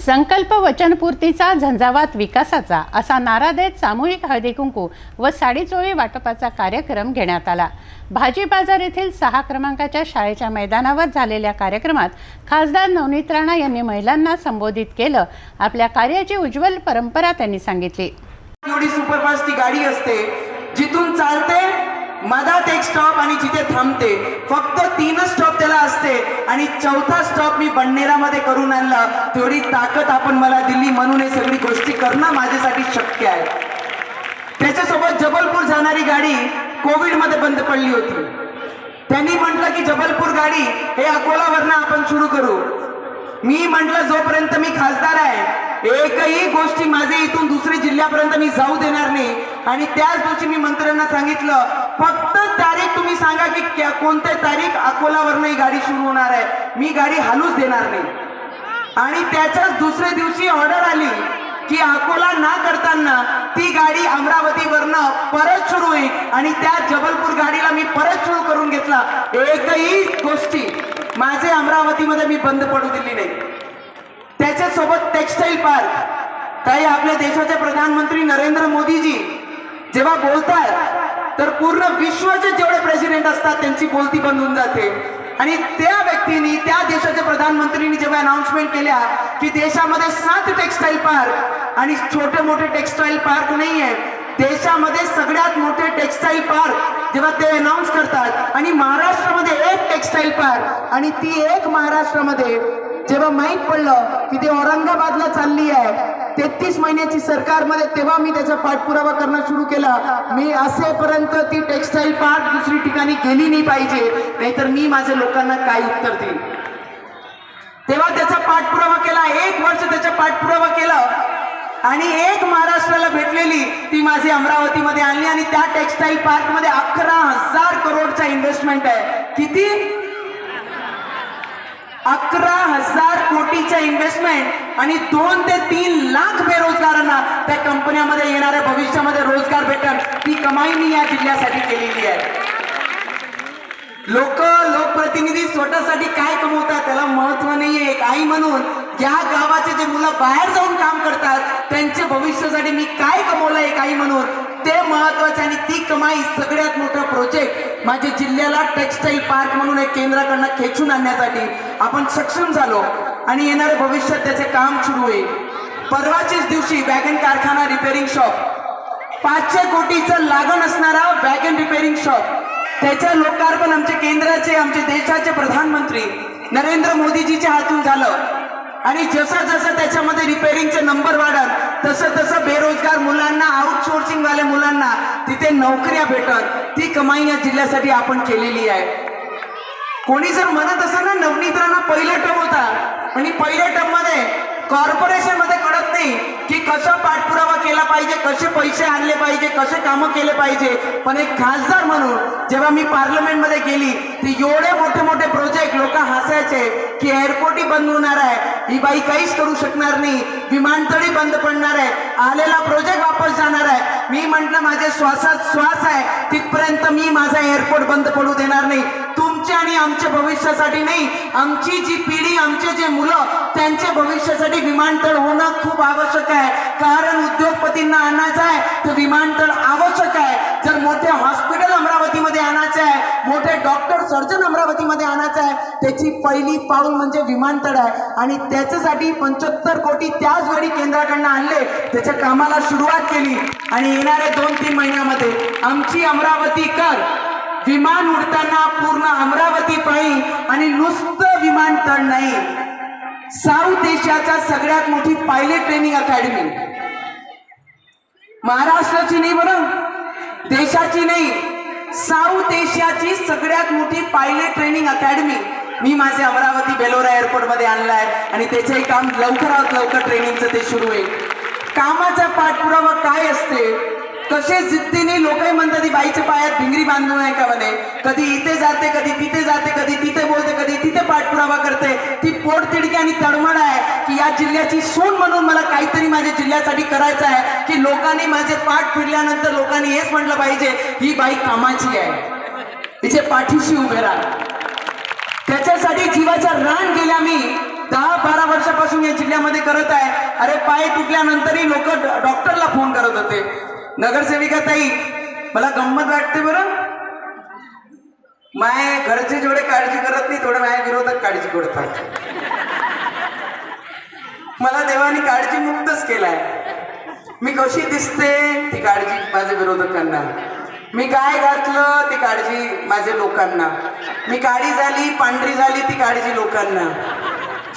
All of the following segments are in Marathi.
संकल्प वचनपूर्तीचा, झंझावात विकासाचा असा नारा देत सामूहिक हळदी कुंकू व साडी चोळी वाटपाचा कार्यक्रम घेण्यात आला। भाजी बाजार येथील 6 क्रमांकाच्या शाळेच्या मैदानावर झालेल्या कार्यक्रमात खासदार नवनीत राणा यांनी महिलांना संबोधित केलं। आपल्या कार्याची उज्ज्वल परंपरा त्यांनी सांगितली। एवढी सुपरफास्ट ती गाडी असते जिथून चालते, मधात एक स्टॉप आणि जिथे थांबते। फक्त 3 स्टॉप त्याला असते आणि 4था स्टॉप मी बंडनेरामध्ये करून आणला। तेवढी ताकद आपण मला दिली म्हणून हे सगळी गोष्टी करणं माझ्यासाठी शक्य आहे। त्याच्यासोबत जबलपूर जाणारी गाडी कोविड मध्ये बंद पडली होती। त्यांनी म्हटलं की जबलपूर गाडी हे अकोलावरनं आपण सुरू करू। मी म्हटलं जोपर्यंत मी खासदार आहे एकही गोष्टी माझे इथून दुसऱ्या जिल्ह्यापर्यंत मी जाऊ देणार नाही। आणि त्याच दिवशी मी मंत्र्यांना सांगितलं फक्त तारीख तुम्ही सांगा की कोणत्या तारीख अकोलावरनं ही गाडी सुरू होणार आहे, मी गाडी हलूच देणार नाही। आणि त्याच्याच दुसऱ्या दिवशी ऑर्डर आली की अकोला ना करताना ती गाडी अमरावतीवरनं परत सुरू होईल आणि त्या जबलपूर गाडीला मी परत सुरू करून घेतला। एकही गोष्टी माझे अमरावतीमध्ये मी बंद पडू दिली नाही। त्याच्यासोबत टेक्सटाईल पार्क, काही आपल्या देशाचे प्रधानमंत्री नरेंद्र मोदीजी जेव्हा बोलतात तर पूर्ण विश्वाचे जेवढे प्रेसिडेंट असतात त्यांची बोलती बंद होऊन जाते। आणि त्या व्यक्तींनी, त्या देशाच्या प्रधानमंत्रींनी जेव्हा अनाउन्समेंट केल्या की देशामध्ये 7 टेक्सटाईल पार्क, आणि छोटे मोठे टेक्सटाईल पार्क नाही आहे, देशामध्ये सगळ्यात मोठे टेक्सटाईल पार्क जेव्हा ते अनाउन्स करतात आणि महाराष्ट्रामध्ये 1 टेक्सटाईल पार्क, आणि ती एक महाराष्ट्रामध्ये जेव्हा माहीत पडलं की ते औरंगाबादला चालली आहे 33 महिन्याची सरकारमध्ये, तेव्हा मी त्याचा पाठपुरावा करणं सुरू केला। मी असेपर्यंत ती टेक्सटाईल पार्क दुसरी ठिकाणी गेली नाही पाहिजे, नाहीतर मी माझ्या लोकांना काय उत्तर देईन। तेव्हा त्याचा पाठपुरावा केला, 1 वर्ष त्याचा पाठपुरावा केला आणि एक महाराष्ट्राला भेटलेली ती माझी अमरावतीमध्ये आणली। आणि त्या टेक्सटाईल पार्क मध्ये 11,000 करोडचा इन्व्हेस्टमेंट आहे। किती? 11,000 कोटीचा इन्व्हेस्टमेंट आणि 2 ते 3 लाख बेरोजगारांना त्या कंपन्यांमध्ये येणाऱ्या भविष्यामध्ये रोजगार भेटेल, ती कमाई मी या जिल्ह्यासाठी केलेली आहे। लोकप्रतिनिधी स्वतःसाठी काय कमवतात त्याला महत्व नाहीये। एक आई म्हणून या गावाचे जे मुलं बाहेर जाऊन काम करतात त्यांच्या भविष्यासाठी मी काय कमवलं एक आई म्हणून ते महत्वाचे। आणि ती कमाई सगळ्यात मोठा प्रोजेक्ट माझ्या जिल्ह्याला टेक्सटाईल पार्क म्हणून एक केंद्राकडनं खेचून आणण्यासाठी आपण सक्षम झालो आणि येणाऱ्या भविष्यात त्याचे काम सुरू होईल। परवाच्याच दिवशी वॅगन कारखाना रिपेअरिंग शॉप 500 कोटीचं लागण असणारा वॅगन रिपेअरिंग शॉप, त्याचं लोकार्पण आमच्या केंद्राचे, आमच्या देशाचे प्रधानमंत्री नरेंद्र मोदीजीच्या हातून झालं। आणि जसं जसं त्याच्यामध्ये रिपेअरिंगचे नंबर वाढत तसं तसं बेरोजगार मुलांना, आउटसोर्सिंग वाल्या मुलांना तिथे नोकऱ्या भेटत, ती कमाई या जिल्ह्यासाठी आपण केलेली आहे। कोणी जर म्हणत असेल ना नवनीत राणा पहिला टर्म होता आणि पहिल्या टर्म मध्ये कॉर्पोरेशन मध्ये कळत नाही की कसं पाठपुरावा केला पाहिजे, कसे पैसे आणले पाहिजे, कसे कामं केले पाहिजे। पण एक खासदार म्हणून जेव्हा मी पार्लमेंट मध्ये गेली ते एवढे मोठे मोठे प्रोजेक्ट लोक हसायचे की एअरपोर्टही बंद होणार आहे, ही बाई काहीच करू शकणार नाही, विमानतळही बंद पडणार आहे, आलेला प्रोजेक्ट वापस जाणार आहे। मी म्हटलं माझे श्वासात श्वास आहे तिथपर्यंत मी माझा एअरपोर्ट बंद पडू देणार नाही। तुमच्या आणि आमच्या भविष्यासाठी नाही, आमची जी पिढी, आमचे जे मुलं त्यांच्या भविष्यासाठी विमानतळ होणं खूप आवश्यक आहे। कारण उद्योगपतींना आणायचं आहे तर विमानतळ आवश्यक आहे। जर मोठे हॉस्पिटल अमरावतीमध्ये आणायचे आहे, मोठे डॉक्टर सर्जन अमरावतीमध्ये आणायचं आहे, त्याची पहिली पाऊल म्हणजे विमानतळ आहे। आणि त्याच्यासाठी 75 कोटी त्याच वेळी केंद्राकडनं आणले, त्याच्या कामाला सुरुवात केली आणि येणाऱ्या 2-3 महिन्यामध्ये आमची अमरावतीकर विमान उडताना पूर्ण अमरावती पाहिजे। आणि नुसतं विमानतळ नाही, साऊथ एशियाच्या सगळ्यात मोठी पायलट ट्रेनिंग अकॅडमी, महाराष्ट्राची नाही बरं, देशाची नाही, साऊथ एशियाची सगळ्यात मोठी पायलट ट्रेनिंग अकॅडमी मी माझे अमरावती बेलोरा एअरपोर्ट मध्ये आणलाय आणि त्याचंही काम लवकरात लवकर ट्रेनिंगचं ते सुरू होईल। कामाचा पाठपुरावा काय असते, कसे जिद्दीने लोकही म्हणतात ती बाईच्या पायात भिंगरी बांधून आहे का म्हणे, कधी इथे जाते, कधी तिथे जाते, कधी तिथे बोलते, कधी तिथे पाठपुरावा करते। ती पोटतिडकी आणि तळमळ आहे की या जिल्ह्याची सून म्हणून मला काहीतरी माझ्या जिल्ह्यासाठी करायचं आहे, की लोकांनी माझे पाठ फिरल्यानंतर लोकांनी हेच म्हटलं पाहिजे ही बाई कामाची आहे, तिचे पाठीशी उभे राहा। त्याच्यासाठी जीवाचा रान केला मी 10-12 वर्षापासून या जिल्ह्यामध्ये करत आहे. अरे पाय तुटल्यानंतरही लोक डॉक्टरला फोन करत होते. नगरसेविका ताई, मला गंमत वाटते बरं, माय घरचे जेवढे काळजी करत नाही थोडे माझ्या विरोधात काळजी करतात. मला देवाने काळजी मुक्तच केलाय. मी कशी दिसते ती काळजी माझ्या विरोधकांना, मी काय घातलं ती काळजी माझ्या लोकांना, मी काळी झाली पांढरी झाली ती काळजी लोकांना,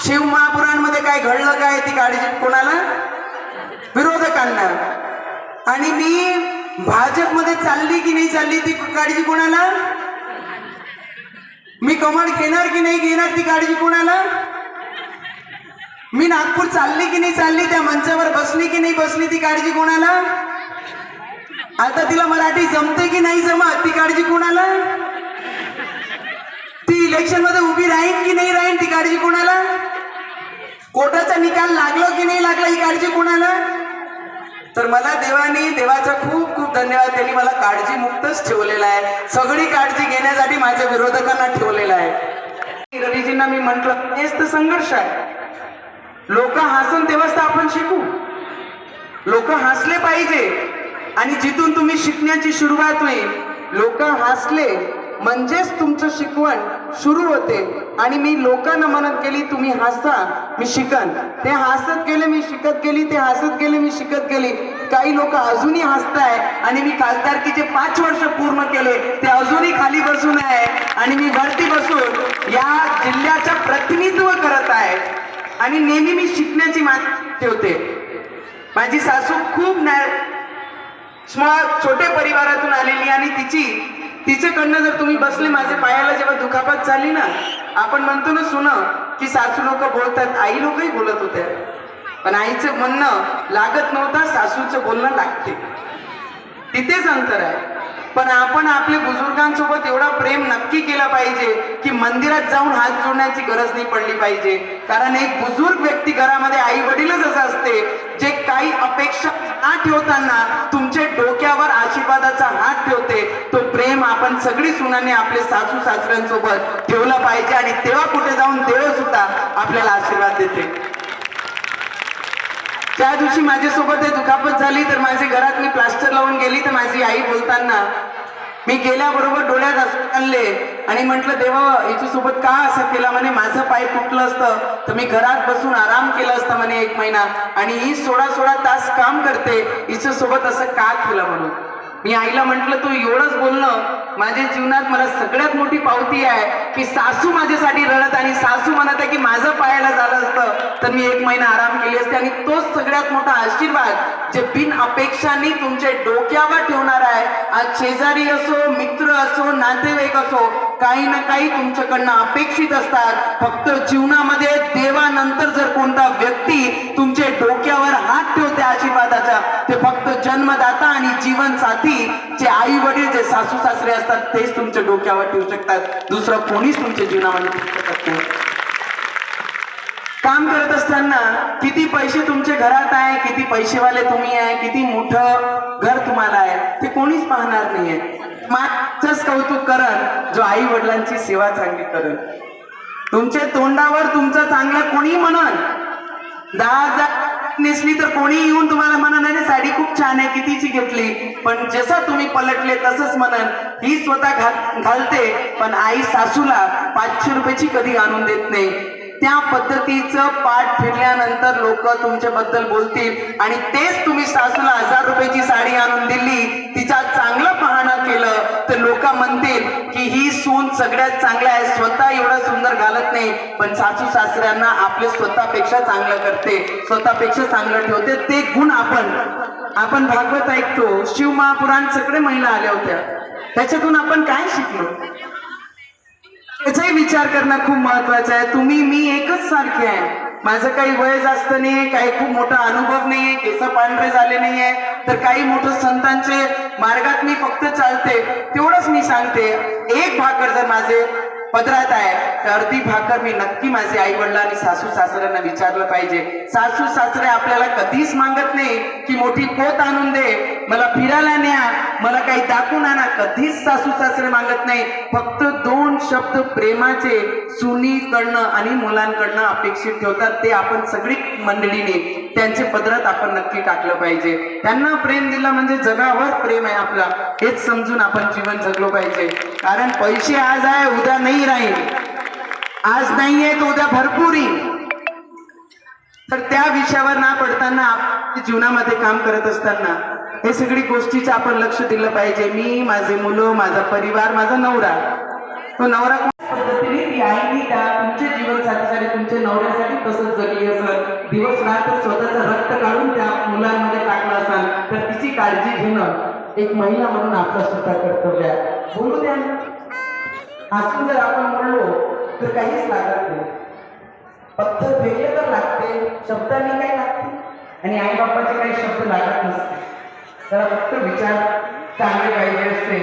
शिव महापुराणमध्ये काय घडलं काय ती काळजी कोणाला, विरोधकांना, आणि मी भाजपमध्ये चालली की नाही चालली ती काळजी कोणाला, मी कमळ घेणार की नाही घेणार ती काळजी कोणाला, मी नागपूर चालली की नाही चालली त्या मंचावर बसली की नाही बसली ती काळजी कोणाला, आता तिला मराठी जमते की नाही जमत ती काळजी कोणाला, ती इलेक्शन मध्ये उभी राहीन की नाही राहीन ती काळजी कोणाला, कोर्टाचा निकाल लागलो की नाही लागला ही काळजी कोणाला. तर मला देवाचा खूप खूप धन्यवाद, त्यांनी मला काळजी मुक्तच ठेवलेला आहे. सगळी काळजी घेण्यासाठी माझ्या विरोधकांना ठेवलेला आहे. रवीजींना मी म्हंटल हेच तर संघर्ष आहे. लोक हसन तेव्हाच तर आपण शिकू. लोक हसले पाहिजे आणि जिथून तुम्ही शिकण्याची सुरुवात होईल. लोक हसले म्हणजेच तुमचं शिकवण सुरू होते. आणि मी लोकांना म्हणत गेली तुम्ही हसा मी शिकन, ते हसत गेले मी शिकत गेली, ते हसत गेले मी शिकत गेली. काही लोक अजूनही हसताय आणि मी खासदारकीचे 5 वर्ष पूर्ण केले ते अजूनही खाली बसून आहे आणि मी वरती बसून या जिल्ह्याचं प्रतिनिधित्व करत आहे. आणि नेहमी मी शिकण्याची मागणी ठेवते. माझी सासू खूप छोटे परिवारातून आलेली आणि तिच्याकडनं जर तुम्ही बसले माझ्या पायाला जेव्हा दुखापत झाली ना, आपण म्हणतो ना सुनं की सासू लोक बोलतात, आई लोकही बोलत होत्या, पण आईचं म्हणणं लागत नव्हतं, सासूचं बोलणं लागते. तिथेच अंतर आहे. पण आपण आपल्या बुजुर्गांसोबत एवढा प्रेम नक्की केला पाहिजे की मंदिरात जाऊन हात जोडण्याची गरज नाही पडली पाहिजे. कारण एक बुजुर्ग व्यक्ती घरामध्ये आई वडीलच असं असते जे काही अपेक्षा न ठेवताना तुमच्या डोक्यावर आशीर्वादाचा हात ठेवते. तो प्रेम आपण सगळी सुनाने आपले सासू सासऱ्यांसोबत ठेवला पाहिजे आणि तेव्हा कुठे जाऊन देव सुद्धा आपल्याला आशीर्वाद देते. त्या दिवशी माझ्यासोबत दुखापत झाली तर माझ्या घरात मी प्लास्टर लावून गेली तर माझी आई बोलताना मी गेल्याबरोबर डोळ्यात हसू आणले आणि म्हटलं देवा हिच्यासोबत का असं केलं. म्हणे माझं पाय तुटलं असतं तर मी घरात बसून आराम केला असता म्हणे 1 महिना, आणि ही 16 तास काम करते, हिच्यासोबत असं का केलं म्हणून. मी आईला म्हटलं तू एवढंच बोलणं माझ्या जीवनात मला सगळ्यात मोठी पावती आहे की सासू माझ्यासाठी रडत आणि सासू म्हणत आहे की माझं पायाला झालं असतं तर मी 1 महिना आराम केली असते. आणि तोच सगळ्यात मोठा आशीर्वाद जे बिन अपेक्षाने तुमच्या डोक्यावर ठेवणार आहे. आज शेजारी असो, मित्र असो, नातेवाईक असो, काही ना काही तुमच्याकडनं अपेक्षित असतात. फक्त जीवनामध्ये देवानंतर जर कोणता व्यक्ती तुमच्या डोक्यावर हात ठेवते आशीर्वादाचा, ते फक्त जन्मदाता आणि जीवनसाथी जे आई वडील जे सासू सासरे असतात तेच तुमच्या डोक्यावर ठेवू शकतात. दुसरं कोणीच तुमच्या जीवनामध्ये ठेवू शकत नाही. काम करत असताना किती पैसे तुमच्या घरात आहे, किती पैसेवाले तुम्ही आहे, किती मोठं घर तुम्हाला आहे, ते कोणीच पाहणार नाहीये. माझंच कौतुक करन जो आई वडिलांची सेवा चांगली करन. तुमच्या तोंडावर तुमचं चांगलं कोणी म्हणन, 10,000 नेसली तर कोणी येऊन तुम्हाला म्हणन नाही साडी खूप छान आहे कितीची घेतली, पण जसं तुम्ही पलटले तसंच म्हणन ही स्वतः घालते पण आई सासूला 500 रुपयाची कधी आणून देत नाही. त्या पद्धतीचं पाठ फिरल्यानंतर लोक तुमच्याबद्दल बोलतील आणि तेच तुम्ही सासूला 1000 रुपयाची साडी आणून दिली, तिचा चांगलं पाहणं केलं तर लोक म्हणतील की ही सून सगळ्यात चांगलं आहे, स्वतः एवढं सुंदर घालत नाही पण सासू सासऱ्यांना आपले स्वतःपेक्षा चांगलं करते, स्वतःपेक्षा चांगलं ठेवते. ते गुण आपण भागवत ऐकतो, शिव महापुराण सगळे महिला आल्या होत्या, त्याच्यातून आपण काय शिकलो याचाही विचार करणं खूप महत्वाचं आहे. तुम्ही मी एकच सारखे आहे. माझं काही वय जास्त नाहीये, काही खूप मोठा अनुभव नाहीये, केस पांढरे झाले नाहीये, तर काही मोठं संतांचे मार्गात मी फक्त चालते तेवढंच मी सांगते. एक भाकर जर माझे पदरात आहे तर अर्धी भाकर मी नक्की माझे आई वडील आणि सासू सासऱ्यांना विचारलं पाहिजे. सासू सासरे आपल्याला कधीच मागत नाही की मोठी पोत आणून दे, मला फिरायला न्या, मला काही दाखवून आणा, कधीच सासू सासरे मागत नाही. फक्त 2 दोन शब्द प्रेमाचे सुनीकडनं आणि मुलांकडनं अपेक्षित ठेवतात. ते आपण सगळी मंडळीने त्यांच्या पदरात आपण नक्की टाकलं पाहिजे. त्यांना प्रेम दिलं म्हणजे जगावर प्रेम आहे आपला, हेच समजून आपण जीवन जगलो पाहिजे. कारण पैसे आज आहे उद्या नाही राहील, आज नाहीये तर उद्या भरपूर येईल. तर त्या विषयावर ना पडताना आपल्या जीवनामध्ये काम करत असताना हे सगळी गोष्टीचं आपण लक्ष दिलं पाहिजे. मी, माझे मुलं, माझा परिवार, माझा नवरा, तो नवरा पद्धतीने ती आईनी त्या तुमच्या जीवनसाथीसाठी तुमच्या नवऱ्यासाठी तसंच जगली असेल, दिवस रात्र स्वतःचं रक्त काढून त्या मुलांमध्ये टाकलं असाल तर तिची काळजी घेणं एक महिला म्हणून आपलं सुद्धा कर्तव्य आहे. बोलू द्या, हसून जर आपण बोललो तर काहीच लागत नाही. पत्थर फेकले तर लागते, शब्दांनी काय लागते, आणि आई बापाचे काही शब्द लागत नसते. तर फक्त विचार चांगले पाहिजे असते.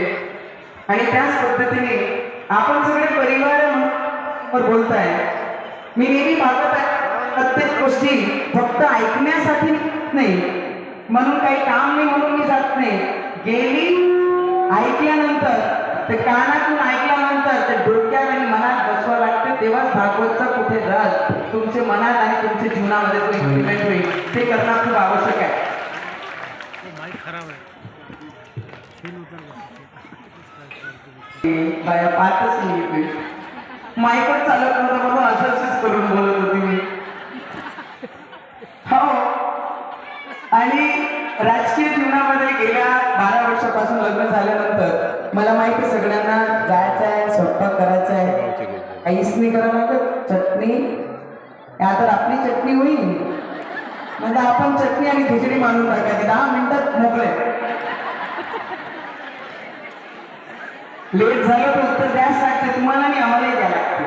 आणि त्याच पद्धतीने आपण सगळे परिवार बोलताय. मी नेहमी पाहत आहे प्रत्येक गोष्टी फक्त ऐकण्यासाठी नाही, म्हणून काही काम नाही म्हणून मी जात नाही. गेली ऐकल्यानंतर, ते कानातून ऐकल्यानंतर ते डोक्यात आणि मनात बसवा लागते, तेव्हाच भागवतचा कुठे राज तुमच्या मनात आणि तुमच्या जीवनामध्ये तो इम्प्लिमेंट होईल. ते करणं खूप आवश्यक आहे. बाया पाहतच नाही, मायकच चालत नव्हतं म्हणून असंच करून बोलत होती मी. हो, आणि राजकीय जीवनामध्ये गेल्या 12 वर्षापासून लग्न झाल्यानंतर मला माहिती सगळ्यांना जायचं आहे, स्वयंपाक करायचा आहे, काहीच नाही करावं लागत. चटणी या तर आपली चटणी होईल म्हणजे आपण चटणी आणि खिचडी मांडून टाकायची, 10 मिनिटात मोकळे. लेट झालं तर उत्तर द्यास लागते तुम्हाला आणि आम्हालाही द्यावं लागते,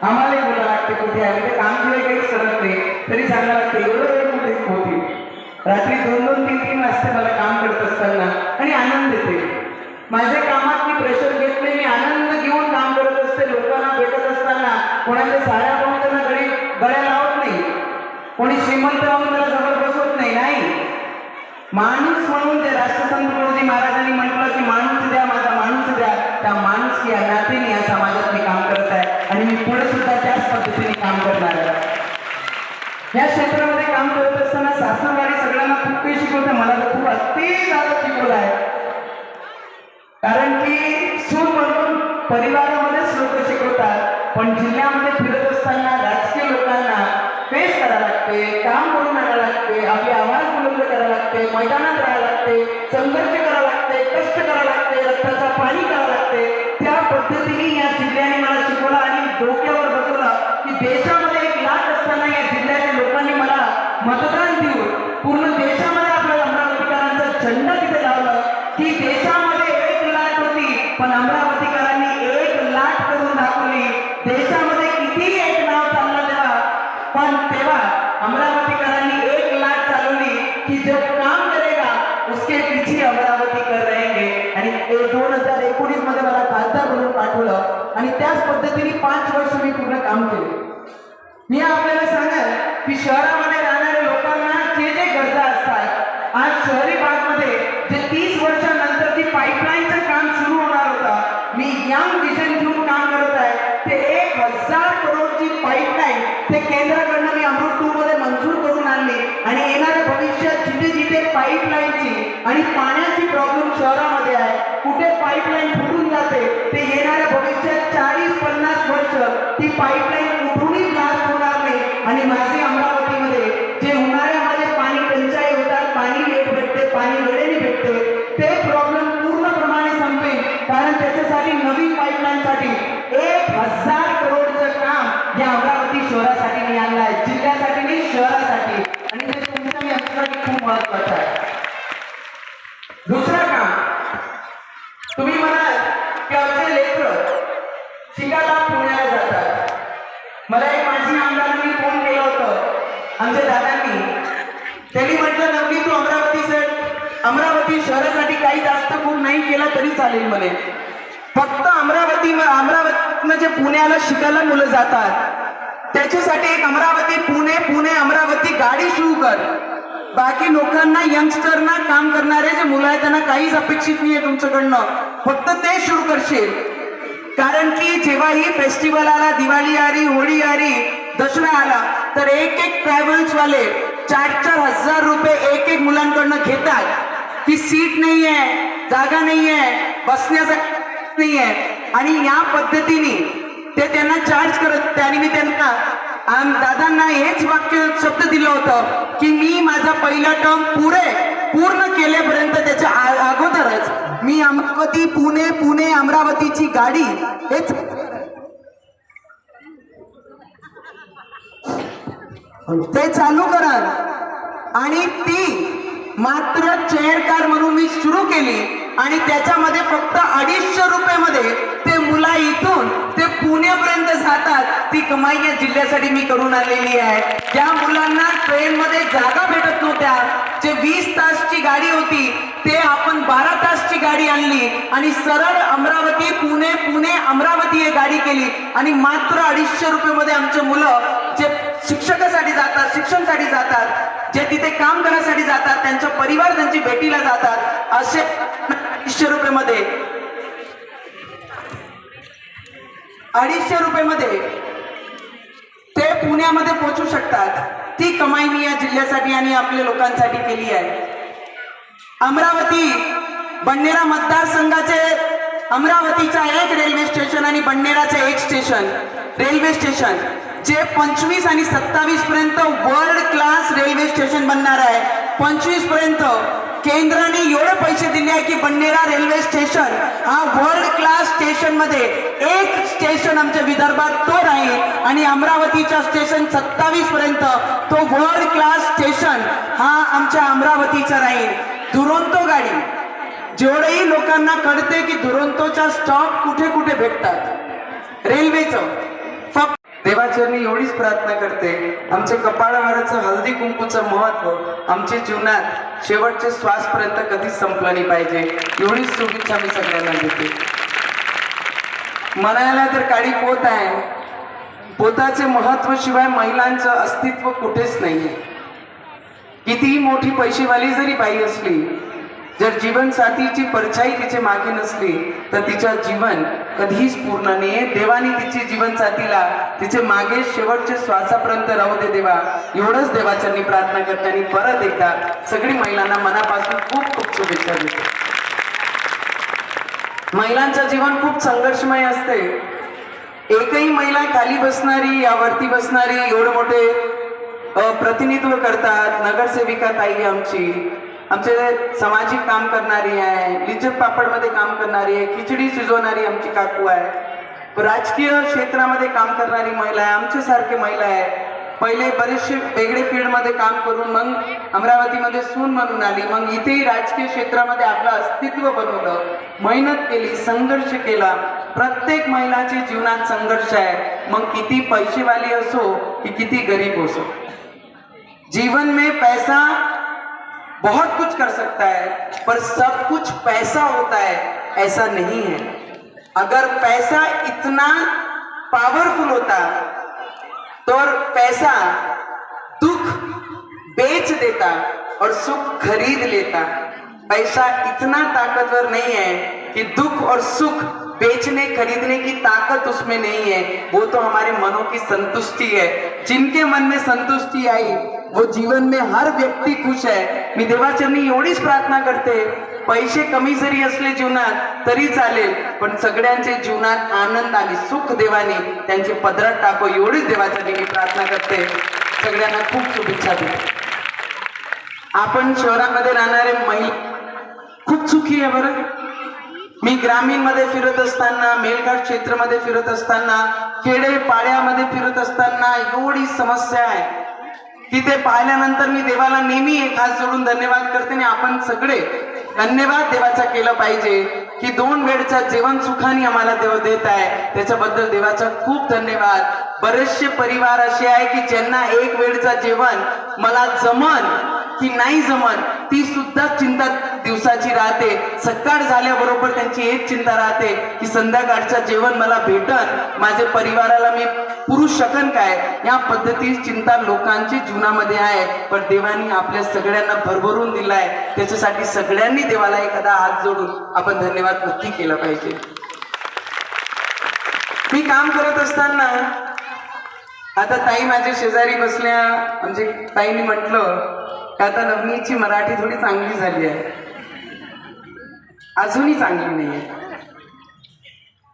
आम्हालाही बोलावं लागते कुठे आहे. म्हणजे कामशिवाय काहीच करत नाही तरी सांगायला लागते एवढं वेळ कुठे होती. रात्री 2-2, 3-3 वाजता मला काम करत असताना आणि आनंद येते. माझ्या कामात मी प्रेशर घेत नाही, मी आनंद घेऊन काम करत असते. लोकांना भेटत असताना कोणाच्या साड्या पाहून त्यांना गळ्या लावत नाही, कोणी श्रीमंत म्हणून त्याला जवळ बसवत नाही. नाही, माणूस म्हणून ते राष्ट्रसंत तुकडोजी महाराजांनी म्हटलं की माणूस द्या, माझा माणूस द्या. त्या माणूस या नात्याने या समाजात मी काम करत आहे आणि मी पुढे सुद्धा त्याच पद्धतीने काम करणार आहे. या क्षेत्रामध्ये काम करत असताना सासरवाडी सगळ्यांना खूप काही शिकवते. मला तर खूप अति जास्त शिकवलं आहे. कारण की सून म्हणून परिवारामध्येच लोक शिकवतात, पण जिल्ह्यामध्ये फिरत असताना राजकीय लोकांना फेस करायला लागते, काम करून आणायला लागते, आपली आवाज बुलंद करायला लागते, मैदानात राहायला लागते, संघर्ष करायला लागते, कष्ट करायला लागते, रक्ताचा पाणी करावं लागते. त्या पद्धतीने या जिल्ह्याने मला शिकवलं आणि डोक्यावर बसवलं की देशामध्ये 1 लाख असताना या जिल्ह्याच्या लोकांनी मला मतदान देऊन पूर्ण देशामध्ये आपल्या अमरावतीकरांचा झेंडा तिथे लावलं की देशामध्ये 1 लाख होती पण अमरावतीकरांनी 1 लाख करून दाखवली. देशामध्ये किती एक नाव चाललं तेव्हा, पण तेव्हा अमरावतीकरांनी 1 लाख चालवली की जो काम करेगा उसके पीछे अमरावती कर रहेंगे. आणि 2019 मध्ये मला खासदार म्हणून पाठवलं आणि त्याच पद्धतीने 5 वर्ष मी पूर्ण काम केले. मी आपल्याला सांगाल की शहरामध्ये राहणाऱ्या लोकांना जे जे गरजा असतात, आज शहरी भागामध्ये जे 30 वर्षानंतर ती पाईपलाईनचं काम सुरू होणार होतं, मी यंग विजन घेऊन काम करत आहे. ते 1000 करोडची पाईपलाईन ते केंद्राकडनं मी अमृत 2 मध्ये मंजूर करून आणली आणि येणाऱ्या भविष्यात जिथे जिथे पाईपलाईनची आणि पाण्याची प्रॉब्लेम शहरामध्ये आहे, कुठे पाईपलाईन फुटून जाते, ते येणाऱ्या भविष्यात 40-50 वर्ष ती पाईपलाईन कुठूनही ब्लास्ट होणार नाही. आणि माझे अमरावतीमध्ये जे उन्हाळ्यामध्ये पाणी टंचाई होतात, पाणी लेट भेटते, पाणी वेळेने भेटते, ते प्रॉब्लेम पूर्णप्रमाणे संपेल. कारण त्याच्यासाठी नवीन पाईपलाईनसाठी 1000 करोडचं काम या अमरावती शहरासाठी मी आणलं आहे, जिल्ह्यासाठी नाही शहरासाठी. आणि ते तुमच्या यांच्यासाठी खूप महत्वाचं आहे. दुसरं काम, तुम्ही म्हणाल की आमचे लेकरं शिकायला पुण्याला जातात. मला एक माझी आमदारांनी फोन केलं होतं, आमच्या दादांनी. त्यांनी म्हटलं नक्की तू अमरावती शहरासाठी काही जास्त खूप नाही केला तरी चालेल म्हणे. फक्त अमरावतीनं जे पुण्याला शिकायला मुलं जातात त्याच्यासाठी एक अमरावती पुणे अमरावती गाडी सुरू कर. बाकी लोकांना यंगस्टरना काम करणारे जे मुलं आहेत त्यांना काहीच अपेक्षित नाहीये तुमच्याकडनं, फक्त ते सुरू करशील. कारण की जेव्हाही फेस्टिवल आला, दिवाळी आली, होळी आली, दसरा आला, तर एक एक ट्रॅव्हल्स वाले 4-4 हजार रुपये एक एक मुलांकडनं घेतात की सीट नाहीये, जागा नाहीये, बसण्यासाठी नाहीये, आणि या पद्धतीने ते त्यांना चार्ज करत होते. आणि मी त्यांना दादांना हेच वाक्य शब्द दिलं होतं की मी माझा पहिला टर्म पूर्ण केल्यापर्यंत त्याच्या अगोदरच मी अमरावती पुणे अमरावतीची गाडी हेच ते चालू करन. आणि ती मात्र चेअर कार म्हणून मी सुरू केली आणि त्याच्यामध्ये फक्त 250 रुपयामध्ये ते मुला इथून ते पुण्यापर्यंत जातात. ती कमाई या जिल्ह्यासाठी मी करून आलेली आहे. त्या मुलांना ट्रेनमध्ये जागा भेटत नव्हत्या. जे 20 तासची गाडी होती ते आपण 12 तासची गाडी आणली आणि सरळ अमरावती पुणे अमरावती ही गाडी केली. आणि मात्र 250 रुपयामध्ये आमचे मुलं जे शिक्षकासाठी जातात, शिक्षणासाठी जातात, जे तिथे काम करण्यासाठी जातात, त्यांचा परिवार त्यांची भेटीला जातात, असे 250 रुपयामध्ये 250 रुपयामध्ये ते पुण्यामध्ये पोहोचू शकतात. ती कमाई मी या जिल्ह्यासाठी आणि आपल्या लोकांसाठी केली आहे. अमरावती बडनेरा मतदारसंघाचे अमरावतीचा एक रेल्वे स्टेशन आणि बडनेराचे एक स्टेशन रेल्वे स्टेशन जे 25 आणि 27 पर्यंत वर्ल्ड क्लास रेल्वे स्टेशन बनणार आहे. 25 पर्यंत केंद्राने एवढे पैसे दिले आहे की बडनेरा रेल्वे स्टेशन हा वर्ल्ड क्लास स्टेशन मध्ये एक स्टेशन आमच्या विदर्भात तो राहील. आणि अमरावतीच्या स्टेशन 27 पर्यंत तो वर्ल्ड क्लास स्टेशन हा आमच्या अमरावतीचा राहील. दुरंतो गाडी जेवढेही लोकांना कळते की दुरंतोचा स्टॉप कुठे कुठे भेटतात रेल्वेचं, फक्त देवाचरणी एवढीच प्रार्थना करते, आमच्या कपाळावरचं हळदी कुंकूचं महत्व आमच्या जीवनात शेवटचे श्वासपर्यंत कधीच संपलं नाही पाहिजे. एवढीच शुभेच्छा मी सगळ्यांना देते. म्हणायला तर काळी पोत आहे, पोताचे महत्व शिवाय महिलांचं अस्तित्व कुठेच नाहीये. कितीही मोठी पैसेवाली जरी बाई असली, जर जीवनसाथीची परछाई तिचे मागे नसली तर तिचं जीवन कधीच पूर्ण नाहीये. देवाने तिची जीवनसाथीला तिचे मागे शेवटच्या श्वासापर्यंत राहू दे देवा, एवढंच देवाच्यांनी प्रार्थना करते. आणि परत एकदा सगळी महिलांना मनापासून खूप खूप शुभेच्छा देते. महिलांचं जीवन खूप संघर्षमय असते. एकही महिला खाली बसणारी या वरती बसणारी एवढे मोठे प्रतिनिधित्व करतात. नगरसेविका ताई आमचे सामाजिक काम करणारी आहे, लिज्जत पापडमध्ये काम करणारी आहे, खिचडी शिजवणारी आमची काकू आहे, राजकीय क्षेत्रामध्ये काम करणारी महिला आहे, आमच्यासारखे महिला आहे. पहिले बरेचसे वेगळे फील्डमध्ये काम करून मग अमरावतीमध्ये सून म्हणून आली, मग इथेही राजकीय क्षेत्रामध्ये आपलं अस्तित्व बनवलं, मेहनत केली, संघर्ष केला. प्रत्येक महिलाच्या जीवनात संघर्ष आहे, मग किती पैसेवाली असो की किती गरीब असो. जीवन में पैसा बहुत कुछ कर सकता है पर सब कुछ पैसा होता है ऐसा नहीं है. अगर पैसा इतना पावरफुल होता तो पैसा दुख बेच देता और सुख खरीद लेता. पैसा इतना ताकतवर नहीं है कि दुख और सुख बेचने खरीदने की ताकत उसमें नहीं है. वो तो हमारे मनों की संतुष्टि है. जिनके मन में संतुष्टि आई वो जीवन में हर व्यक्ती खुश आहे. मी देवाचरणी एवढीच प्रार्थना करते, पैसे कमी जरी असले जीवनात तरी चालेल, पण सगळ्यांचे जीवनात आनंद आणि सुख देवाने त्यांचे पदरात टाको, एवढीच देवाचरणी मी प्रार्थना करते. सगळ्यांना खूप शुभेच्छा देते. आपण शहरामध्ये राहणारे महिला खूप सुखी आहे बरं. मी ग्रामीण मध्ये फिरत असताना, मेलघाट क्षेत्रामध्ये फिरत असताना, खेडे पाड्यामध्ये फिरत असताना एवढी समस्या आहे की ते पाहिल्यानंतर मी देवाला नेहमी एक हात जोडून धन्यवाद करते. आणि आपण सगळे धन्यवाद देवाचा केलं पाहिजे की 2 वेळचा जेवण सुखाने आम्हाला देव देत आहे, त्याच्याबद्दल देवाचा खूप धन्यवाद. बरेचसे परिवार असे आहे की ज्यांना 1 वेळचा जेवण मला जमन की नाही जमन ती सुद्धा चिंता दिवसाची राहते. सकाळ झाल्याबरोबर त्यांची एक चिंता राहते की संध्याकाळचं जेवण मला भेटन, माझ्या परिवाराला मी पुरू शकन काय. या पद्धती चिंता लोकांच्या जीवनामध्ये आहे, पण देवानी आपल्या सगळ्यांना भरभरून दिलाय. त्याच्यासाठी सगळ्यांनी देवाला एखादा हात जोडून आपण धन्यवाद नक्की केला पाहिजे. मी काम करत असताना आता ताई माझ्या शेजारी बसल्या, म्हणजे ताईने म्हटलं की आता नवनीची मराठी थोडी चांगली झाली आहे, अजूनही चांगली नाही आहे.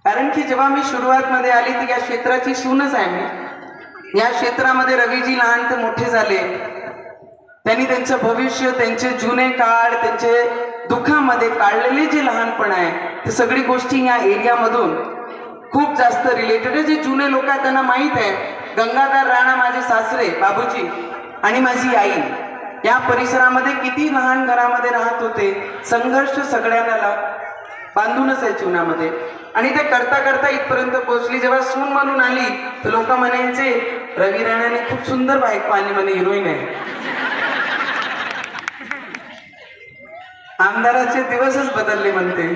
कारण की जेव्हा मी सुरुवातमध्ये आली ती या क्षेत्राची सूनच आहे मी. या क्षेत्रामध्ये रवीजी लहान ते मोठे झाले, त्यांनी त्यांचं भविष्य, त्यांचे जुने काळ, त्यांचे दुःखामध्ये काढलेले जे लहानपण आहे ते सगळी गोष्टी या एरियामधून खूप जास्त रिलेटेड आहे. जे जुने लोक आहेत त्यांना माहीत आहे. गंगाधर राणा माझे सासरे बाबूजी आणि माझी आई या परिसरामध्ये किती लहान घरामध्ये राहत होते. संघर्ष सगळ्यांना बांधूनच आहे जीवनामध्ये, आणि ते करता करता इथपर्यंत पोहोचली. जेव्हा सून म्हणून आली तर लोक म्हणायचे रवी राणाने खूप सुंदर बायको आली म्हणे, हिरोईन आहे. आमदाराचे दिवसच बदलले म्हणते.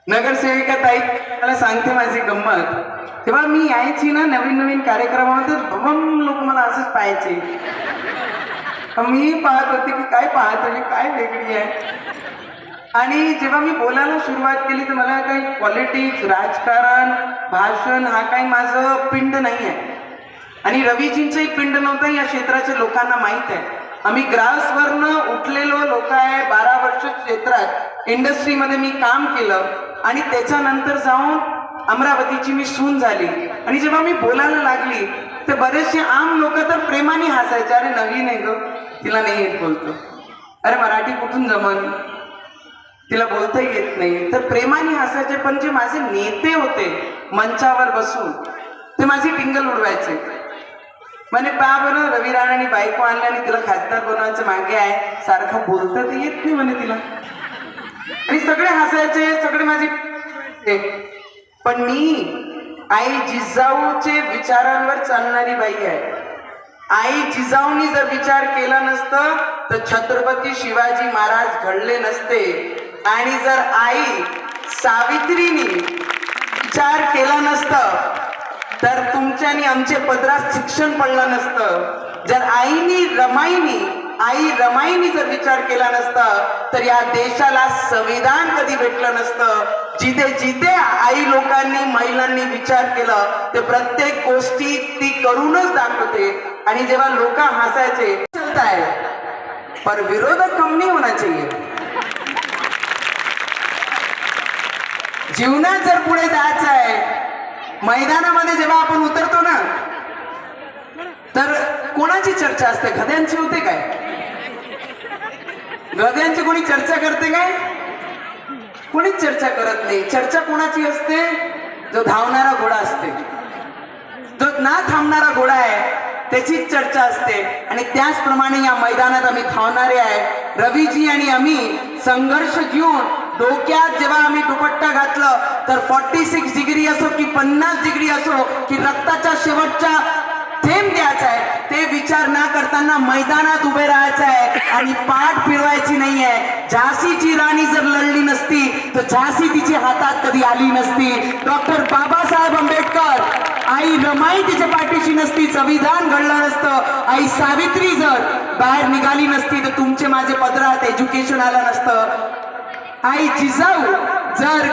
नगरसेविका ताई मला सांगते माझी गंमत, तेव्हा मी यायची ना नवीन नवीन कार्यक्रमामध्ये भम लोक मला असंच पाहायचे. मी पाहत होते की काय पाहत मी काय वेगळी आहे. आणि जेव्हा मी बोलायला सुरुवात केली तर मला काही पॉलिटिक्स, राजकारण, भाषण हा काही माझं पिंड नाही आहे. आणि रवीजींचंही पिंड नव्हतं, या क्षेत्राच्या लोकांना माहीत आहे. आम्ही ग्रासवरनं उठलेलो लोक आहे. 12 वर्ष क्षेत्रात इंडस्ट्रीमध्ये मी काम केलं आणि त्याच्यानंतर जाऊन अमरावतीची मी सून झाली. आणि जेव्हा मी बोलायला लागली तर बरेचसे आम लोक तर प्रेमाने हसायचे, अरे नवीन आहे ग, तिला नाही येत बोलतो, अरे मराठी कुठून जमन, तिला बोलता येत नाही, तर प्रेमाने हसायचे. पण जे माझे नेते होते मंचावर बसून ते माझी टिंगल उडवायचे. म्हणे पा बरं रवी राणाने बायको आणली आणि तिला खासदार बनवायचं मागे आहे, सारखं बोलता तर येत नाही म्हणे तिला. आणि सगळे हसायचे, सगळे माझे. पण मी आई जिजाऊचे विचारांवर चालणारी बाई आहे. आई जिजाऊनी जर विचार केला नसतं तर छत्रपती शिवाजी महाराज घडले नसते. आणि जर आई सावित्रीनी विचार केला नसतं तर तुमच्या आणि आमचे पदरात शिक्षण पडलं नसतं. जर आई रमाईनी जर विचार केला नसता तर या देशाला संविधान कधी भेटलं नसतं. जिथे जिथे आई लोकांनी, महिलांनी विचार केला ते प्रत्येक गोष्टी ती करूनच दाखवते. आणि जेव्हा लोक हसायचे चलता है पर विरोधक कम नहीं होना चाहिए. जीवनात जर पुढे जायचं आहे, मैदानामध्ये जेव्हा आपण उतरतो ना तर कोणाची चर्चा असते? गद्यांची होते काय? गद्यांची कोणी चर्चा करते काय? कोणीच चर्चा करत नाही. चर्चा कोणाची असते? जो धावणारा घोडा असते, जो ना थांबणारा घोडा आहे त्याचीच चर्चा असते. आणि त्याचप्रमाणे या मैदानात आम्ही धावणारे आहे. रवीजी आणि आम्ही संघर्ष घेऊन डोक्यात जेव्हा आम्ही दुपट्टा घातलं तर 46 डिग्री असो की 50 डिग्री असो की रक्ताच्या शेवटचा थेंब द्यायचा आहे ते विचार न करताना मैदानात उभे राहायचं आहे आणि पाठ फिरवायची नाही आहे. झाशीची राणी जर लढली नसती तर झाशी तिच्या हातात कधी आली नसती. डॉक्टर बाबासाहेब आंबेडकर, आई रमाई तिच्या पाठीशी नसती, संविधान घडलं नसतं. आई सावित्री जर बाहेर निघाली नसती तर तुमचे माझे पदरात एज्युकेशन आलं नसतं. आई जिजाऊ जर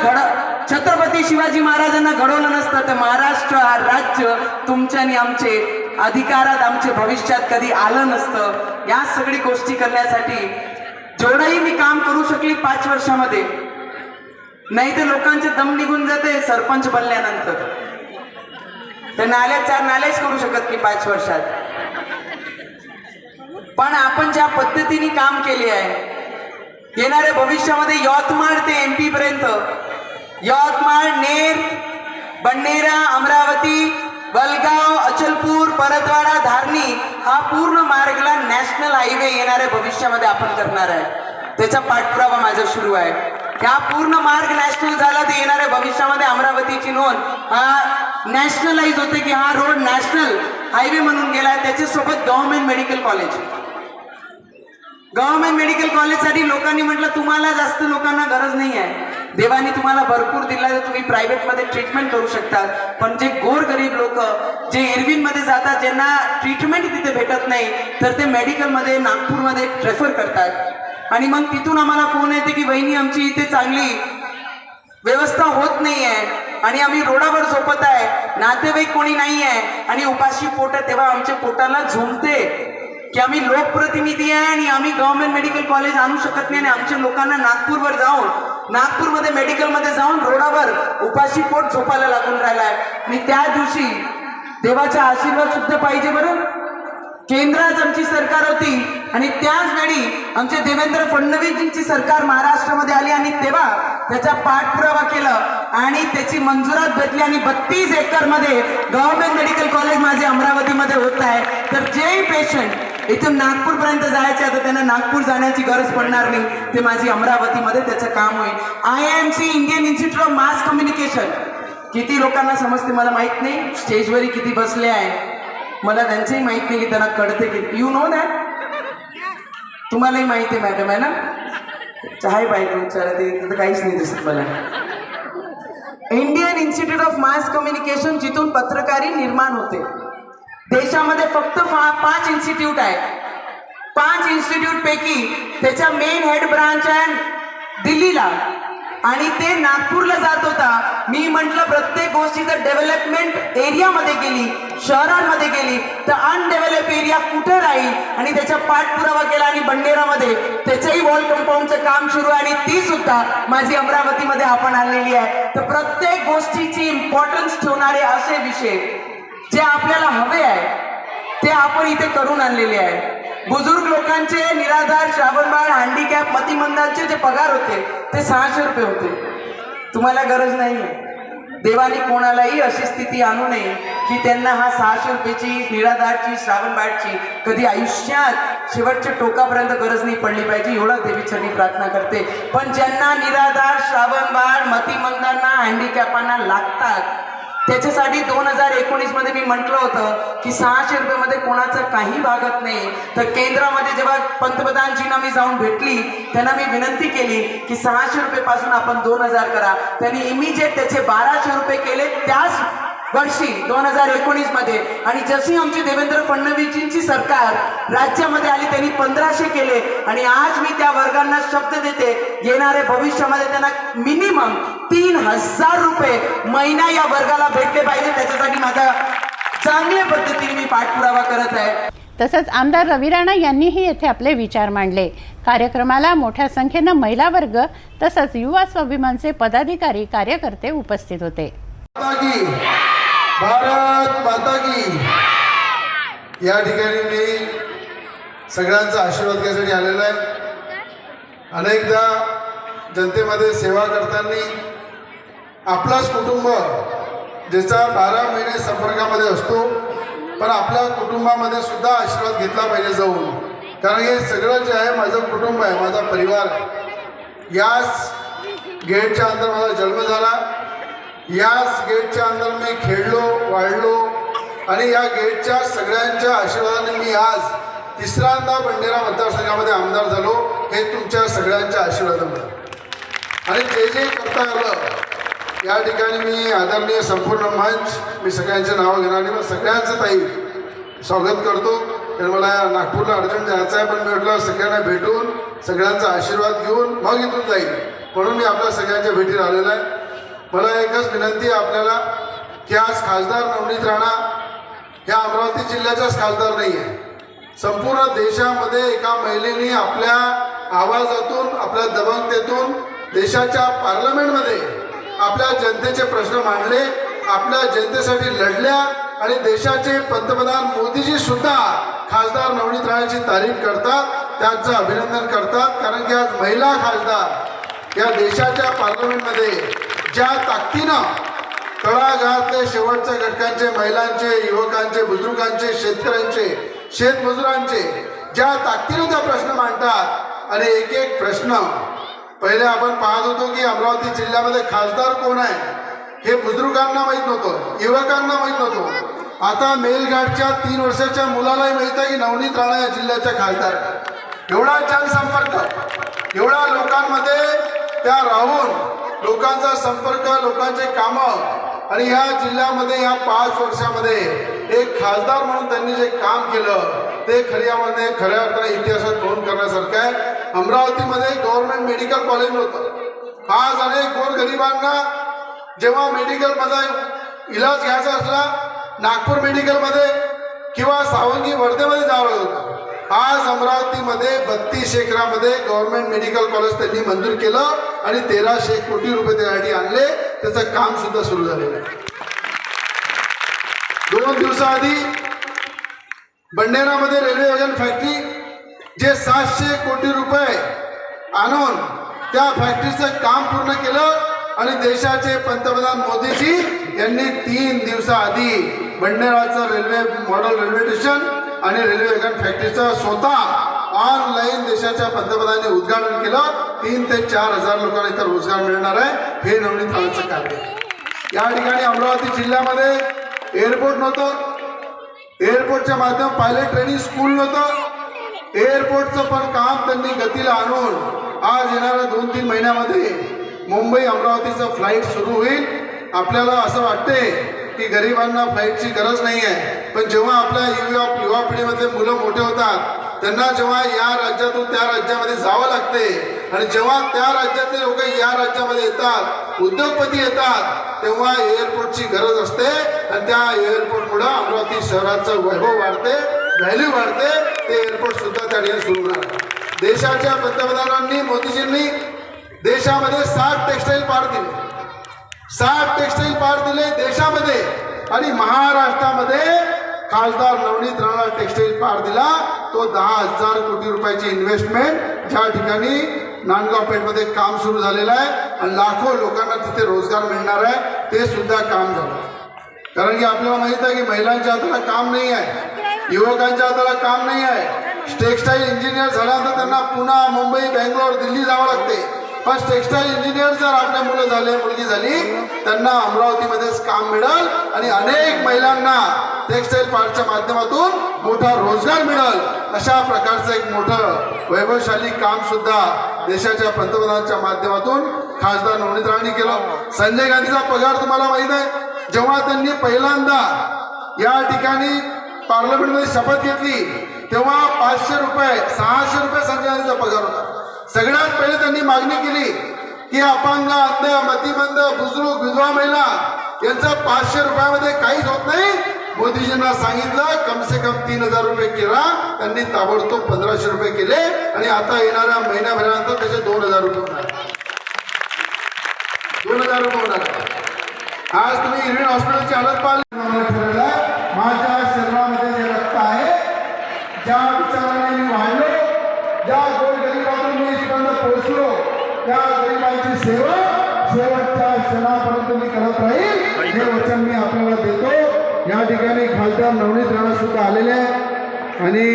छत्रपती शिवाजी महाराजांना घडवलं नसतं तर महाराष्ट्र हा राज्य तुमच्या आणि आमचे अधिकारात, आमचे भविष्यात कधी आलं नसतं. या सगळी गोष्टी करण्यासाठी जेवढंही मी काम करू शकली 5 वर्षामध्ये, नाही तर लोकांचे दम निघून जाते सरपंच बनल्यानंतर. तर नाल्यात 4 नाल्याच करू शकत मी 5 वर्षात. पण आपण ज्या पद्धतीने काम केले आहे, येणाऱ्या भविष्यामध्ये यवतमाळ ते MP पर्यंत, यवतमाळ, नेर, बन्नेरा, अमरावती, वलगाव, अचलपूर, परतवाडा, धारणी हा पूर्ण मार्गला नॅशनल हायवे येणाऱ्या भविष्यामध्ये आपण करणार आहे. त्याचा पाठपुरावा माझा सुरू आहे. हा पूर्ण मार्ग नॅशनल झाला तर येणाऱ्या भविष्यामध्ये अमरावतीची नोंद हा नॅशनलाइज होते की हा रोड नॅशनल हायवे म्हणून गेला. त्याच्यासोबत government medical college, government medical कॉलेजसाठी लोकांनी म्हटलं तुम्हाला जास्त लोकांना गरज नाही आहे, देवानी तुम्हाला भरपूर दिला तर तुम्ही प्रायव्हेटमध्ये ट्रीटमेंट करू शकता. पण जे गोरगरीब लोक जे इरविनमध्ये जातात, ज्यांना ट्रीटमेंट तिथे भेटत नाही, तर ते मेडिकलमध्ये, नागपूरमध्ये रेफर करतात. आणि मग तिथून आम्हाला फोन येते की बहिणी आमची इथे चांगली व्यवस्था होत नाही आहे आणि आम्ही रोडावर झोपत आहे, नातेवाईक कोणी नाही आहे आणि उपाशी पोट आहे, तेव्हा आमच्या पोटाला झोंबते की आम्ही लोकप्रतिनिधी आहे आणि आम्ही गव्हर्नमेंट मेडिकल कॉलेज आणू शकत नाही आणि आमच्या लोकांना नागपूरवर जाऊन नागपूरमध्ये मेडिकलमध्ये जाऊन रोडावर उपाशी पोट झोपायला लागून राहिलाय. आणि त्या दिवशी देवाचा आशीर्वाद सुद्धा पाहिजे बरं. केंद्रात आमची सरकार होती आणि त्याच वेळी आमचे देवेंद्र फडणवीसजींची सरकार महाराष्ट्रामध्ये आली आणि तेव्हा त्याचा पाठपुरावा केला आणि त्याची मंजुरात भेटली आणि 32 एकरमध्ये गव्हर्नमेंट मेडिकल कॉलेज माझे अमरावतीमध्ये होत आहे. तर जे पेशंट इथून नागपूरपर्यंत जायचे आता त्यांना नागपूर जाण्याची गरज पडणार नाही, ते माझी अमरावतीमध्ये त्याचं काम होईल. IIMC Indian institute of mass communication किती लोकांना समजते मला माहित नाही, स्टेजवरही किती बसले आहे मला त्यांचंही माहित नाही की त्यांना कळते की यू नो दॅट. तुम्हालाही माहिती आहे मॅडम आहे ना, चाय बायको विचारा ते काहीच नाही दिसत मला. Indian institute of mass communication जिथून पत्रकारी निर्माण होते. देशामध्ये फक्त 5 इन्स्टिट्यूट आहे. 5 इन्स्टिट्यूट पैकी त्याचा मेन हेड ब्रांच आहे दिल्लीला आणि ते नागपूरला जात होता. मी म्हटलं प्रत्येक गोष्टी जर डेव्हलपमेंट एरियामध्ये गेली, शहरांमध्ये गेली तर अनडेव्हलप एरिया कुठे राहील आणि त्याचा पाठपुरावा केला आणि बंडेरामध्ये त्याचंही वॉल कंपाऊंडचं काम सुरू आहे आणि ती सुद्धा माझी अमरावतीमध्ये आपण आणलेली आहे. तर प्रत्येक गोष्टीची इम्पॉर्टन्स ठेवणारे असे विषय जे आपल्याला हवे आहे ते आपण इथे करून आणलेले आहे. बुजुर्ग लोकांचे निराधार, श्रावणबाळ, हँडिकॅप, मतिमंदांचे जे पगार होते ते 600 रुपये होते. तुम्हाला गरज नाही आहे. देवाने कोणालाही अशी स्थिती आणू नये की त्यांना हा 600 रुपयाची निराधारची, श्रावणबाळची कधी आयुष्यात शेवटच्या टोकापर्यंत गरज नाही पडली पाहिजे, एवढा देवीचरणी प्रार्थना करते. पण ज्यांना निराधार, श्रावणबाळ, मतिमंदांना, हँडिकॅपांना लागतात त्याच्यासाठी 2019 मध्ये मी म्हटलं होतं की 600 रुपयामध्ये कोणाचं काही भागत नाही. तर केंद्रामध्ये जेव्हा पंतप्रधानजींना मी जाऊन भेटली त्यांना मी विनंती केली की 600 रुपयेपासून आपण 2000 करा. त्यांनी इमिजिएट त्याचे 1200 रुपये केले त्याच वर्षी 2019 मध्ये. आणि जशी आमची देवेंद्र फडणवीसजींची सरकार राज्यामध्ये आली त्यांनी 1500 केले आणि आज मी त्या वर्गांना शब्द देते येणाऱ्या भविष्यामध्ये त्यांना मिनिमम 3000 रुपये महिना या वर्गाला भेटले पाहिजे. त्याच्यासाठी माझा चांगल्या पद्धतीने मी पाठपुरावा करत आहे. तसंच आमदार रवी राणा यांनीही येथे आपले विचार मांडले. कार्यक्रमाला मोठ्या संख्येनं महिला वर्ग तसंच युवा स्वाभिमानचे पदाधिकारी, कार्यकर्ते उपस्थित होते. भारत माता की. या ठिकाणी मी सगळ्यांचा आशीर्वाद घ्यायसाठी आलेला आहे. अनेकदा जनतेमध्ये सेवा करताना आपलाच कुटुंब ज्याचा 12 महिने संपर्कामध्ये असतो पण आपल्या कुटुंबामध्ये सुद्धा आशीर्वाद घेतला पाहिजे जाऊन. कारण हे सगळं जे आहे माझं कुटुंब आहे, माझा परिवार आहे. याच गेटच्या अंदर माझा जन्म झाला, याच गेटच्या अंदर मी खेळलो, वाढलो आणि या गेटच्या सगळ्यांच्या आशीर्वादाने मी आज 3ऱ्यांदा बंडेरा मतदारसंघामध्ये आमदार झालो. हे तुमच्या सगळ्यांच्या आशीर्वादामुळे. आणि जे जे करता आलं या ठिकाणी मी आदरणीय संपूर्ण मंच, मी सगळ्यांचे नावं घेणार नाही पण सगळ्यांचं ताई स्वागत करतो. कारण मला नागपूरला अर्जंट जायचं आहे पण मी म्हटलं सगळ्यांना भेटून सगळ्यांचा आशीर्वाद घेऊन मग इथून जाईल म्हणून मी आपल्या सगळ्यांच्या भेटीला आलेला आहे. मला एकच विनंती आहे आपल्याला की आज खासदार नवनीत राणा ह्या अमरावती जिल्ह्याचाच खासदार नाही आहे. संपूर्ण देशामध्ये एका महिलेने आपल्या आवाजातून, आपल्या दबंगतेतून देशाच्या पार्लमेंटमध्ये आपल्या जनतेचे प्रश्न मांडले, आपल्या जनतेसाठी लढल्या आणि देशाचे पंतप्रधान मोदीजी सुद्धा खासदार नवनीत राणाची तारीफ करतात, त्यांचं अभिनंदन करतात. कारण की आज महिला खासदार या देशाच्या पार्लमेंटमध्ये ज्या ताकदीनं तळागाळातले शेवटच्या घटकांचे, महिलांचे, युवकांचे, बुजुर्गांचे, शेतकऱ्यांचे, शेतमजुरांचे ज्या ताकदीनं त्या प्रश्न मांडतात आणि एक एक प्रश्न पहिले आपण पाहत होतो की अमरावती जिल्ह्यामध्ये खासदार कोण आहे हे बुजुर्गांना माहीत नव्हतं, युवकांना माहीत नव्हतं. आता मेलघाटच्या 3 वर्षाच्या मुलालाही माहीत आहे की नवनीत राणा या जिल्ह्याच्या खासदार. एवढा जनसंपर्क, एवढा लोकांमध्ये त्या राहून लोकांचा संपर्क, लोकांचे कामं आणि ह्या जिल्ह्यामध्ये या 5 वर्षामध्ये एक खासदार म्हणून त्यांनी जे काम केलं ते खऱ्या अर्थाने इतिहासात नोंद करण्यासारखं आहे. अमरावतीमध्ये गव्हर्नमेंट मेडिकल कॉलेज नव्हतं, आज अनेक गोरगरिबांना जेव्हा मेडिकलमध्ये इलाज घ्यायचा असला, नागपूर मेडिकलमध्ये किंवा सावंगी वर्धेमध्ये जावं लागत होतं. आज अमरावतीमध्ये 32 एकरामध्ये गव्हर्नमेंट मेडिकल कॉलेज त्यांनी मंजूर केलं आणि 1300 कोटी रुपये त्यासाठी आणले. त्याचं काम सुद्धा सुरू झालेलं आहे. 2 दिवसाआधी बंडेरामध्ये रेल्वे वॅगन फॅक्टरी जे 700 कोटी रुपये आणून त्या फॅक्टरीचं काम पूर्ण केलं आणि देशाचे पंतप्रधान मोदीजी यांनी 3 दिवसाआधी बंडेराचं रेल्वे मॉडेल रेल्वे स्टेशन आणि रेल्वे वॅगन फॅक्टरीचं स्वतः ऑनलाईन देशाच्या पंतप्रधानांनी उद्घाटन केलं. 3 ते 4 हजार लोकांना इथं रोजगार मिळणार आहे. हे नवनीत राणाचं कार्य. या ठिकाणी अमरावती जिल्ह्यामध्ये एअरपोर्ट नव्हतं, एअरपोर्टच्या माध्यम पायलट ट्रेनिंग स्कूल नव्हतं. एअरपोर्टचं पण काम त्यांनी गतीला आणून आज येणाऱ्या 2-3 महिन्यामध्ये मुंबई अमरावतीचं फ्लाईट सुरू होईल. आपल्याला असं वाटते की गरिबांना फ्लाईटची गरज नाही आहे, पण जेव्हा आपल्या युवा पिढीमधले मुलं मोठे होतात त्यांना जेव्हा या राज्यातून त्या राज्यामध्ये जावं लागते आणि जेव्हा त्या राज्यातले लोक या राज्यामध्ये येतात, उद्योगपती येतात, तेव्हा एअरपोर्टची गरज असते आणि त्या एअरपोर्टमुळं अमरावती शहराचं वैभव वाढते, व्हॅल्यू वाढते. ते एअरपोर्ट सुद्धा त्या ठिकाणी सुरू होणार. देशाच्या पंतप्रधानांनी मोदीजींनी देशामध्ये 60 टेक्सटाईल पार्क दिले. 60 टेक्सटाईल पार्क दिले देशामध्ये आणि महाराष्ट्रामध्ये खासदार नवनीत राणा टेक्सटाईल पार्क दिला. तो 10,000 कोटी रुपयाची इन्व्हेस्टमेंट ज्या ठिकाणी नांदगाव पेठमध्ये काम सुरू झालेलं आहे आणि लाखो लोकांना तिथे रोजगार मिळणार आहे. ते सुद्धा काम झालं. कारण की आपल्याला माहित आहे की महिलांच्या हाताला काम नाही आहे, युवकांच्या हाताला काम नाही आहे. टेक्सटाईल इंजिनियर झाल्यानंतर त्यांना पुन्हा मुंबई, बेंगलोर, दिल्ली जावं लागते. पण टेक्सटाईल इंजिनियर जर आपल्या मुलं झाले, मुलगी झाली, त्यांना अमरावतीमध्येच काम मिळेल आणि अनेक महिलांना टेक्सटाईल पार्कच्या माध्यमातून मोठा रोजगार मिळेल. अशा प्रकारचं एक मोठं वैभवशाली काम सुद्धा देशाच्या पंतप्रधानांच्या माध्यमातून खासदार नवनीत राणांनी केलं. संजय गांधीचा पगार तुम्हाला माहित आहे. जेव्हा त्यांनी पहिल्यांदा या ठिकाणी पार्लमेंटमध्ये शपथ घेतली तेव्हा 500 रुपये 600 रुपये संजय गांधीचा पगार होता. सगळ्यात पहिले त्यांनी मागणी केली की अपंग, अंध, मतिमंद, बुजुर्ग, विधवा महिला यांचं 500 रुपयामध्ये काहीच होत नाही. मोदीजींना सांगितलं कम से कम 3,000 रुपये केला. त्यांनी ताबडतोब 1,500 रुपये केले आणि आता येणाऱ्या महिन्याभरानंतर त्याचे 2,000 रुपये होणार. 2,000 रुपये होणार. आज तुम्ही इरविन हॉस्पिटलची हालत पाहिली. माझ्या शरीरामध्ये जे रक्त आहे, ज्या विचाराने मी वाढलो, ज्या गोरगरिबातून मी इथपर्यंत पोहोचलो, त्या गरिबांची सेवा शेवटच्या क्षणापर्यंत मी करत राहील. हे वचन मी आपल्याला देतो. या ठिकाणी खासदार नवनीत राणा सुद्धा आलेले आहे आणि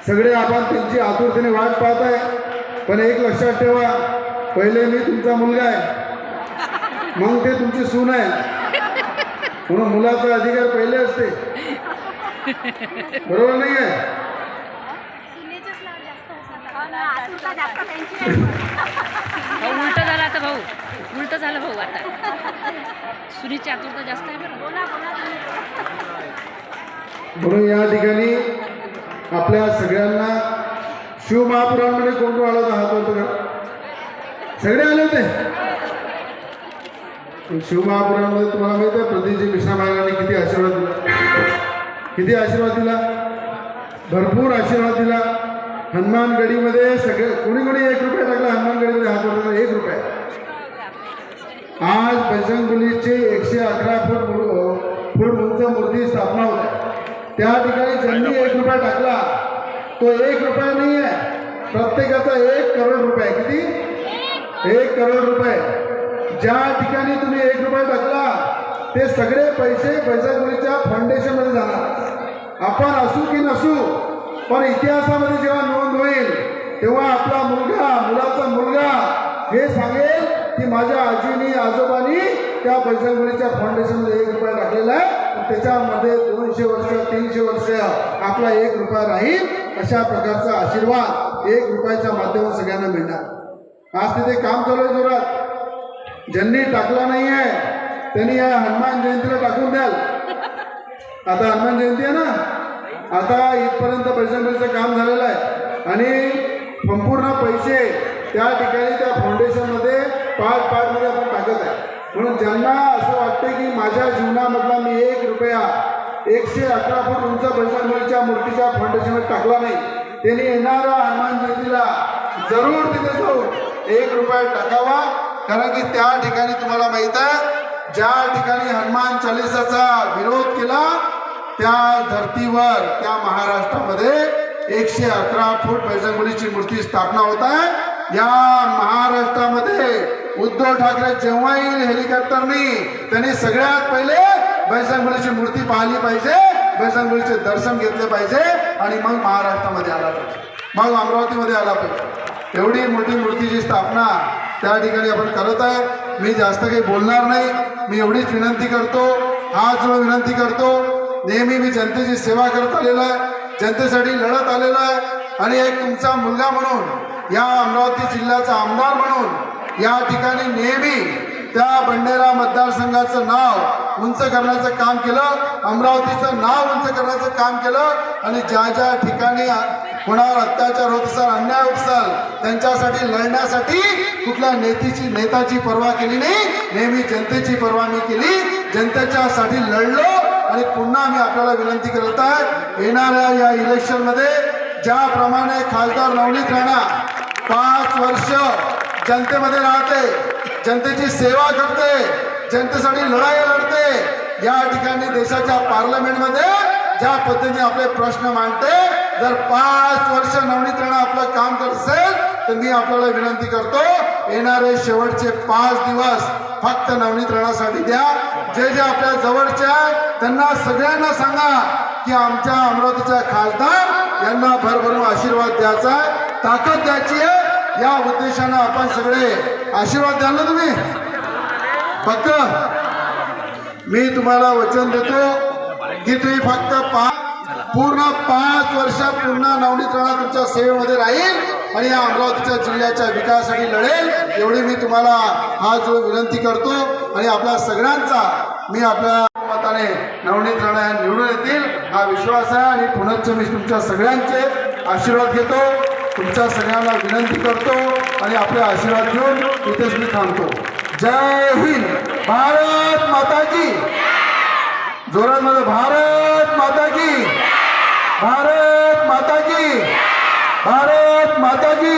सगळे आपण त्यांची आतुरतेने वाट पाहत आहे. पण एक लक्षात ठेवा, पहिले मी तुमचा मुलगा आहे, मग ते तुमची सून आहे. म्हणून मुलाचा अधिकार पहिले असते, बरोबर नाही आहे? उलट झालं आता भाऊ, उलट झालं भाऊ. आता सुनीची आतुरता जास्त आहे बरं. म्हणून या ठिकाणी आपल्या सगळ्यांना शिवमहापुराणमध्ये कोण कोण आला होता? हात होतं का? सगळे आले होते. शिवमहापुराणमध्ये तुम्हाला माहिती आहे प्रदीपजी मिश्रा महाराजांनी किती आशीर्वाद दिला, किती आशीर्वाद दिला, भरपूर आशीर्वाद दिला. हनुमानगडीमध्ये सगळे कोणी कोणी 1 रुपया टाकला हनुमानगडीमध्ये, हात वरला 1 रुपया. आज बजरंगबलीची 111 फूट उंच मूर्ती स्थापना होते. त्या ठिकाणी ज्यांनी 1 रुपया टाकला तो 1 रुपया नाही आहे, प्रत्येकाचा 1 करोड रुपये. किती? 1 करोड रुपये. ज्या ठिकाणी तुम्ही 1 रुपया टाकला ते सगळे पैसे बजरंगबलीच्या फाउंडेशनमध्ये जाणार. आपण असू की नसू, पण इतिहासामध्ये जेव्हा नोंद होईल तेव्हा आपला मुलगा, मुलाचा मुलगा हे सांगेल की माझ्या आजीनी आजोबांनी त्या बजरंगबलीच्या फाउंडेशनमध्ये 1 रुपया टाकलेला आहे. त्याच्यामध्ये 200 वर्ष 300 वर्ष आपला 1 रुपया राहील. अशा प्रकारचा आशीर्वाद 1 रुपयाच्या माध्यमातून सगळ्यांना मिळणार. आज तिथे काम चालू आहे जोरात. ज्यांनी टाकला नाही आहे त्यांनी या हनुमान जयंतीला टाकून द्याल. आता हनुमान जयंती आहे ना, आता इथपर्यंत बजरंगबलीचं काम झालेलं आहे आणि संपूर्ण पैसे त्या ठिकाणी त्या फाउंडेशनमध्ये पार्टमध्ये आपण टाकत आहे. म्हणून ज्यांना असं वाटतं की माझ्या जीवनामधला मी 1 रुपया 111 फूट उंच बजरंगबलीच्या मूर्तीच्या फाउंडेशनवर टाकला नाही, त्यांनी येणाऱ्या हनुमान जयंतीला जरूर तिथे जाऊन 1 रुपया टाकावा. कारण की त्या ठिकाणी तुम्हाला माहित आहे, ज्या ठिकाणी हनुमान चालिसाचा विरोध केला त्या धर्तीवर त्या महाराष्ट्रामध्ये 111 फूट बजरंगबलीची मूर्ती स्थापना होत आहे. या महाराष्ट्रामध्ये उद्धव ठाकरे जेव्हा येईल हेलिकॉप्टरनी, त्यांनी सगळ्यात पहिले बजरंगबलीची मूर्ती पाहिली पाहिजे, बजरंगबलीचे दर्शन घेतले पाहिजे आणि मग महाराष्ट्रामध्ये आला पाहिजे, मग अमरावतीमध्ये आला पाहिजे. एवढी मोठी मूर्तीची स्थापना त्या ठिकाणी आपण करत आहे. मी जास्त काही बोलणार नाही. मी एवढीच विनंती करतो, हात जोडून विनंती करतो. नेहमी मी जनतेची सेवा करत आलेलो आहे, जनतेसाठी लढत आलेलो आहे आणि एक तुमचा मुलगा म्हणून, या अमरावती जिल्ह्याचा आमदार म्हणून या ठिकाणी नेहमी त्या बंडेरा मतदारसंघाचं नाव उंच करण्याचं काम केलं, अमरावतीचं नाव उंच करण्याचं काम केलं आणि ज्या ज्या ठिकाणी कोणावर अत्याचार होत असेल, अन्याय होत असेल, त्यांच्यासाठी लढण्यासाठी कुठल्या नेत्याची पर्वा केली नाही, नेहमी जनतेची पर्वा मी केली, जनतेच्यासाठी लढलो. आणि पुन्हा मी आपल्याला विनंती करत आहे, येणाऱ्या या इलेक्शनमध्ये ज्याप्रमाणे खासदार नवनीत राणा 5 वर्ष जनतेमध्ये राहते, जनतेची सेवा करते, जनतेसाठी लढाई लढते, या ठिकाणी देशाच्या पार्लमेंटमध्ये ज्या पद्धतीने आपले प्रश्न मांडते, जर 5 वर्ष नवनीत राणा आपलं काम करत असेल तर मी आपल्याला विनंती करतो, येणारे शेवटचे 5 दिवस फक्त नवनीत राणासाठी द्या. जे जे आपल्या जवळचे आहेत त्यांना सगळ्यांना सांगा की आमच्या अमरावतीच्या खासदार यांना भरभरून आशीर्वाद द्यायचा आहे, ताकद द्यायची आहे. या उद्देशानं आपण सगळे आशीर्वाद द्याल ना तुम्ही फक्त. मी तुम्हाला वचन देतो की तुम्ही फक्त पूर्ण 5 वर्ष पुन्हा नवनीत राणा तुमच्या सेवेमध्ये राहील आणि या अमरावतीच्या जिल्ह्याच्या विकासासाठी लढेल, एवढी मी तुम्हाला हा जो विनंती करतो. आणि आपल्या सगळ्यांचा मी आपल्या मताने नवनीत राणा या निवडून येतील हा विश्वास आहे. आणि पुनश्च मी तुमच्या सगळ्यांचे आशीर्वाद घेतो, तुमच्या सगळ्यांना विनंती करतो आणि आपले आशीर्वाद घेऊन इथेच मी थांबतो. जय हिंद, भारत माता की. जोरात माझं भारत माता की, भारत माता की, भारत माता की.